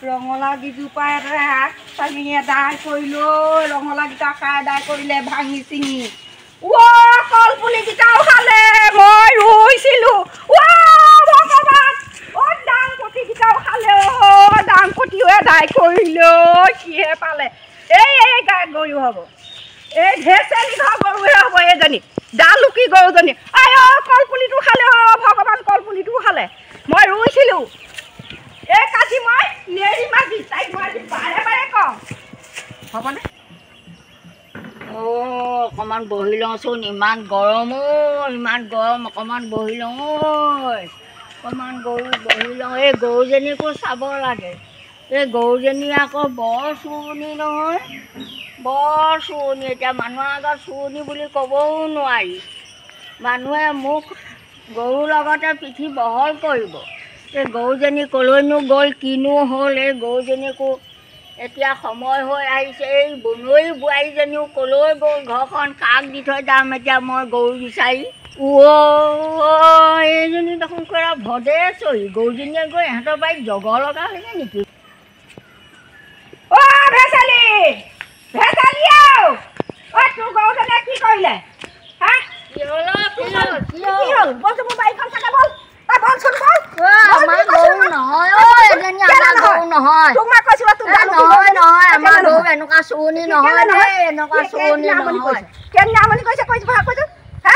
ৰঙালাও দুজোপা চাঙি এদাই কৰিলৈ ৰঙালাওকেইটা খাই এদাই কৰিলে ভাঙি চিঙি কলপুলিকেইটাও খালে মই ৰুইছিলোঁ ভগৱান ডাং কটিকেইটাও খালে ডাংকটিও এদাই কৰিলৈ কিহে পালে এই গাই গৰু হ'ব এই ঢেচেলি ঘৰ গৰুহে হ'ব এইজনী জালুকি গৰুজনী আই কলপুলিটো খালে ভগৱান কলপুলিটোও খালে মই ৰুইছিলোঁ এই কাটি মই নেৰি মাজি তাইক মই আজি বাৰে বাৰে কওঁ হ'বনে অকণমান বহি লওঁচোন ইমান গৰম ইমান গৰম অকণমান বহি লওঁ অকণমান বহি লওঁ এই গৰুজনীকো চাব লাগে এই গৰুজনী আকৌ বৰ চুৰণি নহয় বৰ চুৰণি এতিয়া মানুহৰ আগত চুৰণি বুলি ক'বও নোৱাৰি মানুহে মোক গৰুৰ লগতে পিঠি বহল কৰিব এই গৰুজনী ক'লৈনো গ'ল কিনো হ'ল এই গৰুজনীকো এতিয়া সময় হৈ আহিছে এই বনৰী বোৱাৰীজনীও ক'লৈ গ'ল ঘৰখন কাক দি থৈ যাম এতিয়া মই গৰু বিচাৰি এইজনী দেখোন কৰা ভদে চৰি গৰুজনীয়ে গৈ ইহঁতৰ বাৰীত জগ লগা হৈছে নেকি তোৰ গৰুজনীয়ে কি কৰিলে এনেকুৱা চুৰণি নহয় এনেকুৱা চুৰণি নহয়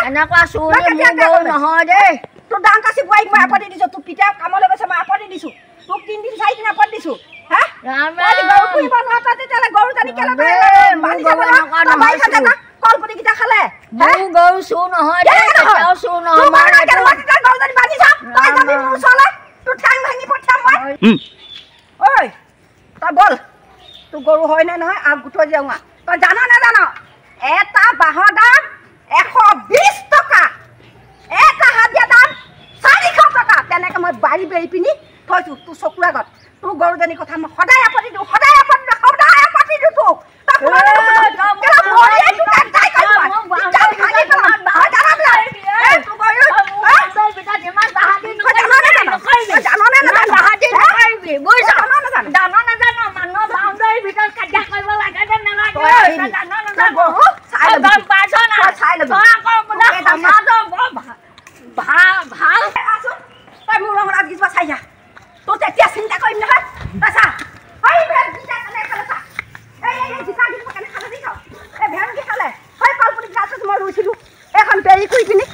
এনেকুৱা চুৰণি মোৰ গৰু নহয় দেই তোৰ ডাং কাচি বোৱাৰীক মই আপত্তি দিছোঁ তোৰ পিতাই কামলৈ গৈছে মই আপত্তি দিছোঁ তোক 3 দিন 4 দিন আপত্তি দিছোঁ কলপুলিকেইটা খালে গৰু চুৰ নহয় তই বল তোৰ গৰু হয় নে নহয় আৰু গোটৰ যাওঁ তই জান নাজান এটা বাঁহৰ দাম 120 টকা এটা হাজিৰা দাম 400 টকা তেনেকৈ মই বাৰী বেৰি পিনি থৈছোঁ তোৰ চকুৰ আগত তোৰ গৰুজনীৰ কথা মই সদায় আপত্তি দিওঁ তোক তোৰ তেতিয়া চিন্তা কৰিম নহয় মই ৰুইছিলোঁ এখন বেৰি কৰি পিনি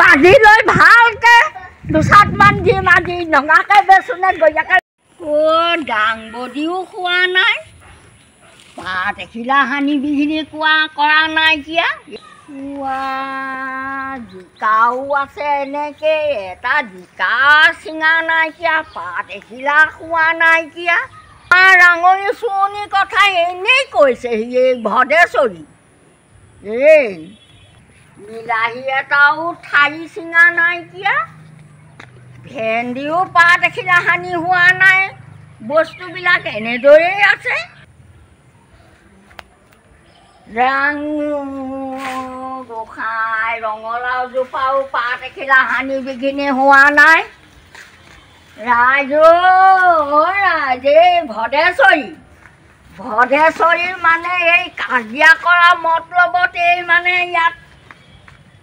বাজি লৈ ভালকে দুচাটমান দি মাজি নঙাকে বেচোনে গৈয়াকে দাংবদিও খোৱা নাই পাত এখিলা সানি বিঘিনি কৰা নাইকিয়া জিকাও আছে এনেকে এটা জিকা চিঙা নাইকিয়া পাত এখিলা খোৱা নাইকিয়া ৰাঙনি চুৰণিৰ কথা এনেই কৈছে এই ভদেশ্বৰী এই বিলাহী এটাও ঠাৰি চিঙা নাইকিয়া ভেন্দিও পাত এখিলা সানি হোৱা নাই বস্তুবিলাক এনেদৰেই আছে গোসাঁই ৰঙালাও জোপাও পাত এখিলা সানি বিঘিনি হোৱা নাই ৰাইজ এই ভদেশ্বৰীৰ মানে এই কাজিয়া কৰা মতলবত এই মানে ইয়াত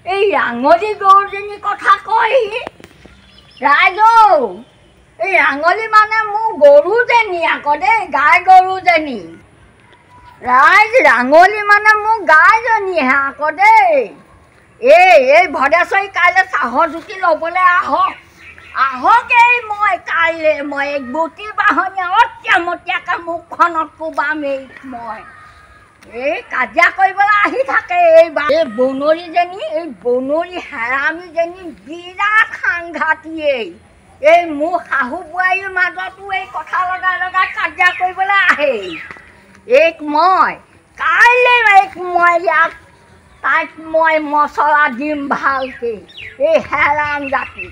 এই ৰাঙলী গৰুজনীৰ কথা কয় ৰাইজ এই ৰাঙলী মানে মোৰ গৰুজনী আকৌ দেই গাই গৰুজনী ৰাইজ ৰাঙলী মানে মোৰ গাইজনীহে আকৌ দেই এই ভদেশ্বৰী কাইলৈ চাহৰ জুতি ল'বলৈ আহক কাইলৈ মই এক বুটি বাহনীয়া অতিয়ামতীয়াকৈ মুখখনত কোবাম এই মই এই কাজিয়া কৰিবলৈ আহি থাকে এই বনৰীজনী এই বনৰী হেৰামীজনী বিৰাট সাংঘাতিয়েই এই মোৰ শাহু বোৱাৰীৰ মাজতো এই কথা লগাই লগাই কাজিয়া কৰিবলৈ আহে এইক মই কাইলৈ ইয়াক তাইক মই মছলা দিম ভালকৈ এই হেৰাম জাতি